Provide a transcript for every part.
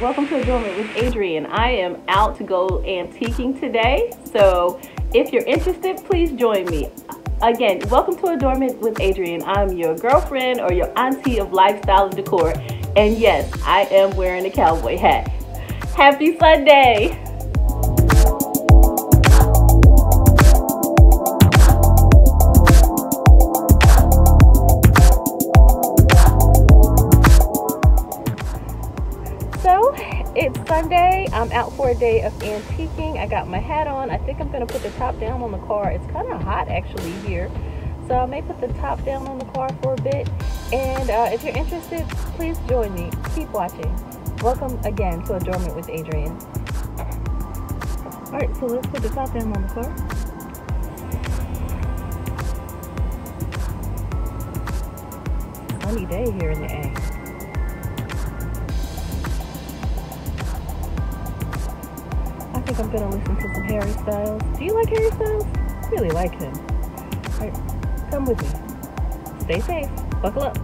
welcome to Adornment with Adrienne. I am out to go antiquing today, so if you're interested, please join me. Again, welcome to Adornment with Adrienne. I'm your girlfriend or your auntie of lifestyle and decor, and yes, I am wearing a cowboy hat. Happy Sunday! It's Sunday. I'm out for a day of antiquing. I got my hat on. I think I'm going to put the top down on the car. It's kind of hot actually here, so I may put the top down on the car for a bit. And if you're interested, please join me. Keep watching. Welcome again to Adornment with Adrienne. Alright, so let's put the top down on the car. Sunny day here in the A. I think I'm gonna listen to some Harry Styles. Do you like Harry Styles? I really like him. Alright, come with me. Stay safe. Buckle up.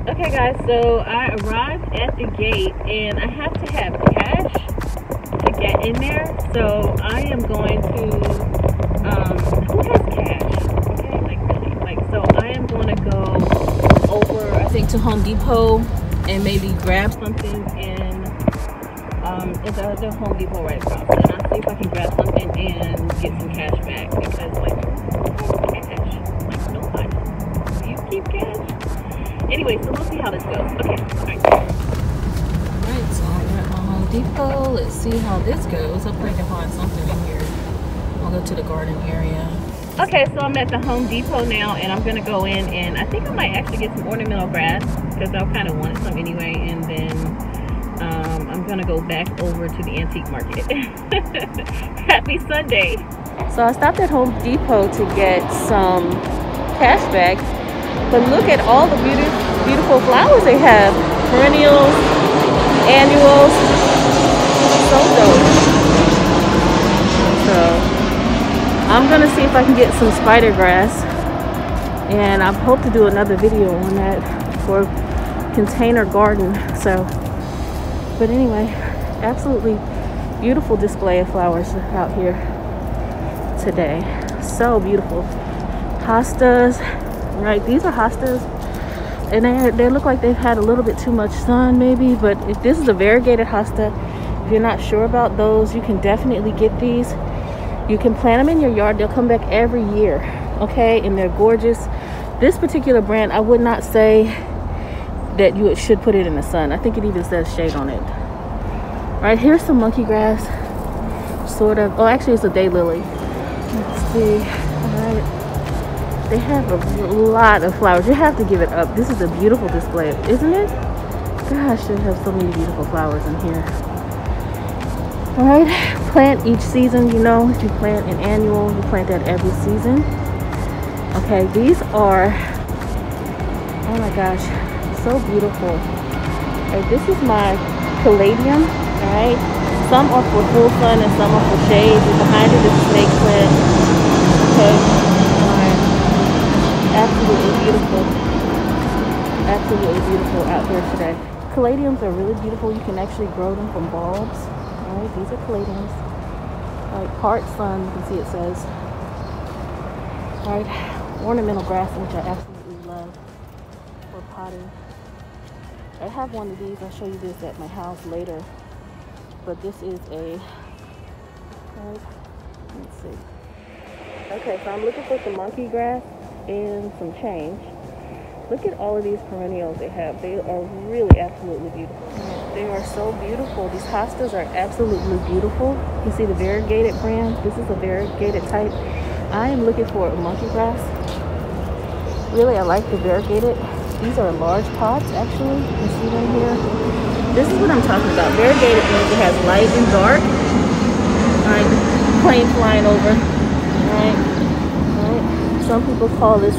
Okay guys, so I arrived at the gate and I have to have cash to get in there. So I am going to, who has cash? So I am going to go over, I think, to Home Depot and maybe grab something in, there's Home Depot right across. And I'll see if I can grab something and get some cash back because, like, cash. Like, nobody. Do you keep cash? Anyway, so we'll see how this goes. Okay, alright. Alright, so I'm at my Home Depot. Let's see how this goes. Hopefully I can find something in here. I'll go to the garden area. Okay, so I'm at the Home Depot now, and I'm gonna go in, and I think I might actually get some ornamental grass because I kind of wanted some anyway, and then I'm gonna go back over to the antique market. Happy Sunday! So I stopped at Home Depot to get some cash back, but look at all the beautiful flowers they have. Perennials, annuals, so dope. So I'm gonna see if I can get some spider grass, and I hope to do another video on that for container garden. So, but anyway, absolutely beautiful display of flowers out here today. So beautiful. Hostas, right? These are hostas, and they look like they've had a little bit too much sun maybe, but if this is a variegated hosta, if you're not sure about those, you can definitely get these. You can plant them in your yard. They'll come back every year, okay? And they're gorgeous. This particular brand, I would not say that you should put it in the sun. I think it even says shade on it. Right, here's some monkey grass, sort of. Oh, actually, it's a daylily. Let's see. All right. They have a lot of flowers. You have to give it up. This is a beautiful display, isn't it? Gosh, they have so many beautiful flowers in here. All right, plant each season. You know, if you plant an annual, you plant that every season. Okay, these are, oh my gosh, so beautiful. Okay, this is my caladium. All right, some are for full sun and some are for shade. And behind it is a snake plant. Okay, all right, absolutely beautiful. Absolutely beautiful out here today. Caladiums are really beautiful. You can actually grow them from bulbs. Alright, these are caladiums. Alright, part sun, you can see it says. Alright, ornamental grass, which I absolutely love for potting. I have one of these. I'll show you this at my house later. But this is a, alright, let's see. Okay, so I'm looking for some monkey grass and some change. Look at all of these perennials they have. They are really absolutely beautiful. They are so beautiful. These hostas are absolutely beautiful. You see the variegated brand. This is a variegated type. I am looking for a monkey grass. Really, I like the variegated. These are large pots, actually. You can see them here. This is what I'm talking about. Variegated means it has light and dark. All right, plane flying over. All right, all right. Some people call this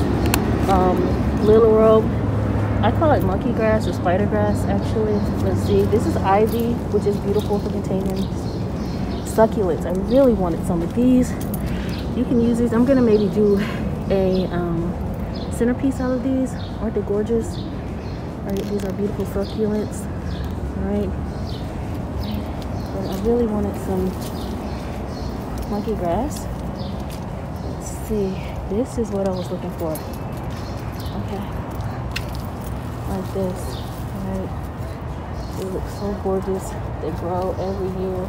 little robe. I call it monkey grass or spider grass, actually. Let's see. This is ivy, which is beautiful for containers. Succulents. I really wanted some of these. you can use these. I'm gonna maybe do a centerpiece out of these. Aren't they gorgeous? All right, these are beautiful succulents. All right, but I really wanted some monkey grass. Let's see, this is what I was looking for. Okay, like this. All right, they look so gorgeous. They grow every year.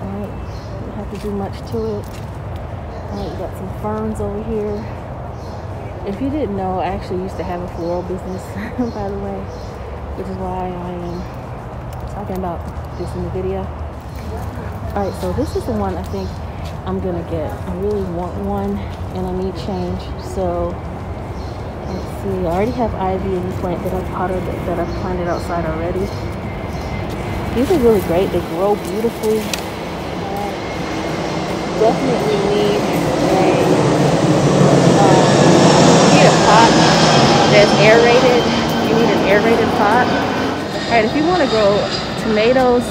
All right, you don't have to do much to it. All right, you got some ferns over here. If you didn't know, I actually used to have a floral business, by the way, which is why I am talking about this in the video. All right, so this is the one I think I'm gonna get. I really want one, and I need change. So let's see. I already have ivy in this plant that I've planted outside already. These are really great. They grow beautifully. Definitely need a pot that's aerated. You need an aerated pot. All right, if you want to grow tomatoes,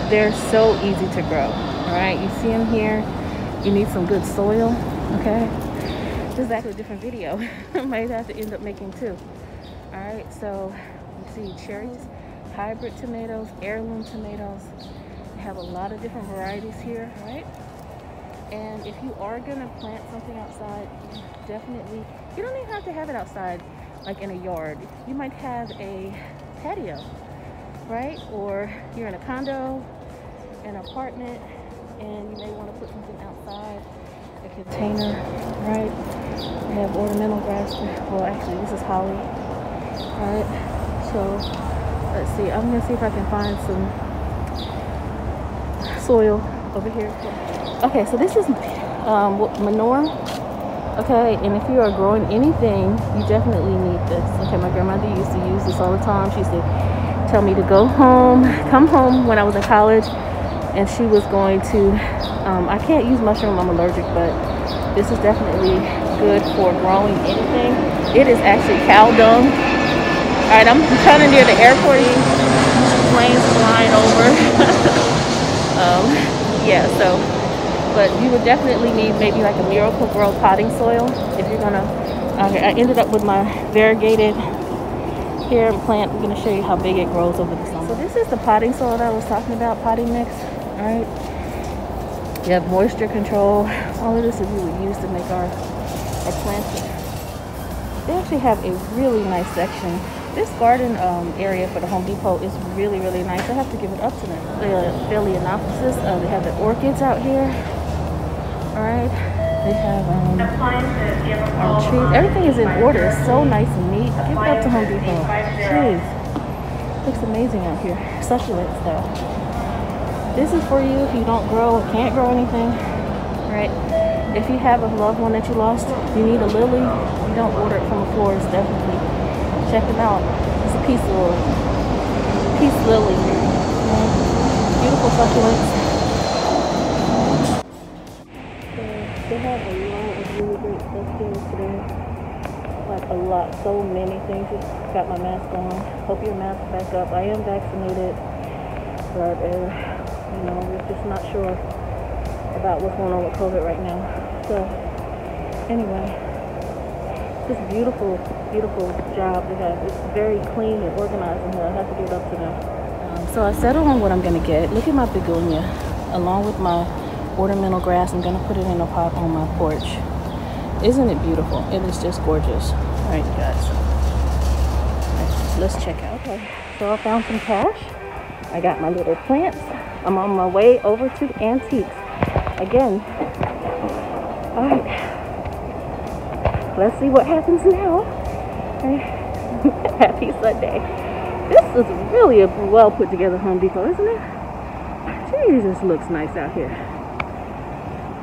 they're so easy to grow. All right, you see them here. You need some good soil. Okay, this is actually a different video. I might have to end up making two. All right, so you see cherries, hybrid tomatoes, heirloom tomatoes. They have a lot of different varieties here. All right. And if you are gonna plant something outside, definitely, you don't even have to have it outside, like in a yard. You might have a patio, right? Or you're in a condo, an apartment, and you may wanna put something outside, a container, right? We have ornamental grass. Well, actually, this is holly, all right? So, let's see, I'm gonna see if I can find some soil over here. Okay, so this is manure. Okay, and if you are growing anything, you definitely need this. Okay, my grandmother used to use this all the time. She used to tell me to come home when I was in college, and she was going to, I can't use mushroom, I'm allergic, but this is definitely good for growing anything. It is actually cow dung. All right, I'm kind of near the airport. Planes flying over. Yeah, so. But you would definitely need maybe like a Miracle-Gro potting soil if you're gonna. I ended up with my variegated hair plant. I'm gonna show you how big it grows over the summer. So this is the potting soil that I was talking about, potting mix. All right. You have moisture control. All of this is we would use to make our plants. They actually have a really nice section. This garden area for the Home Depot is really, really nice. I have to give it up to them. The Phalaenopsis. They have the orchids out here. All right, they have our trees. Everything is in order. It's so nice and neat. Give it up to Home Depot. Jeez, looks amazing out here. Succulents, though. This is for you if you don't grow or can't grow anything. All right. If you have a loved one that you lost, you need a lily. You don't order it from a florist. Definitely check them out. It's a peace lily. Beautiful succulents. They have a lot of really great stuff here today. Like a lot, so many things. Just got my mask on. Hope your mask back up. I am vaccinated, but you know, we're just not sure about what's going on with COVID right now. So anyway, just beautiful, beautiful job they have. It's very clean and organized in here. I have to give it up to them. So I settled on what I'm gonna get. Look at my begonia, along with my ornamental grass. I'm gonna put it in a pot on my porch. Isn't it beautiful? It is just gorgeous. All right, you guys. All right, let's check out. Okay, so I found some cash. I got my little plants. I'm on my way over to Antiques again. All right, let's see what happens now. Okay. Happy Sunday. This is really a well put together Home Depot, isn't it? Jesus, looks nice out here.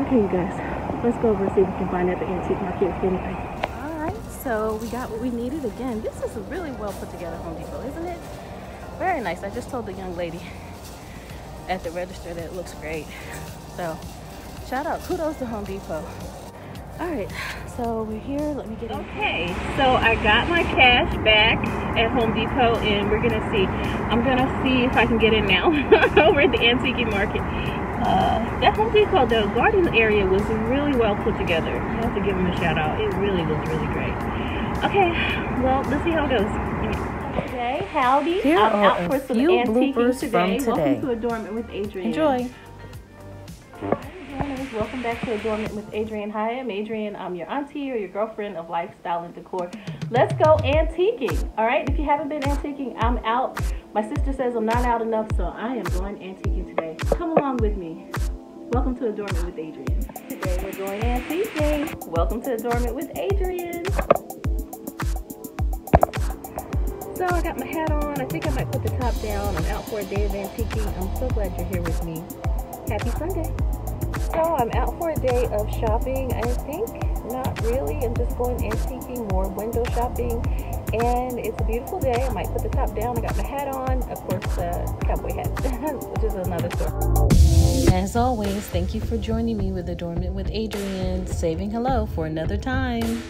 Okay, you guys, let's go over and see if we can find at the antique market if anything. All right, so we got what we needed again. This is a really well put together Home Depot, isn't it? Very nice. I just told the young lady at the register that it looks great. So, shout out, kudos to Home Depot. All right, so we're here. Let me get in. Okay, so I got my cash back at Home Depot, and we're gonna see. I'm gonna see if I can get in now over at the antique market. That Home Depot, the garden area was really well put together. I have to give them a shout out. It really was really great. Okay, well, let's see how it goes. Okay, howdy. Here I'm are out a for some few antiquing bloopers today. from today. Welcome to Adornment with Adrienne. Enjoy. Adorners, welcome back to Adornment with Adrienne. Hi, I'm Adrienne. I'm your auntie or your girlfriend of lifestyle and decor. Let's go antiquing. All right, if you haven't been antiquing, I'm out. My sister says I'm not out enough, so I am going antiquing today. Come along with me. Welcome to Adornment with Adrienne. Today we're going antiquing. Welcome to Adornment with Adrienne. So I got my hat on. I think I might put the top down. I'm out for a day of antiquing. I'm so glad you're here with me. Happy Sunday. So I'm out for a day of shopping. I think not really. I'm just going antiquing, more window shopping. And it's a beautiful day. I might put the top down. I got my hat on. Of course, cowboy hat, which is another story. As always, thank you for joining me with Adornment with Adrienne. Saving hello for another time.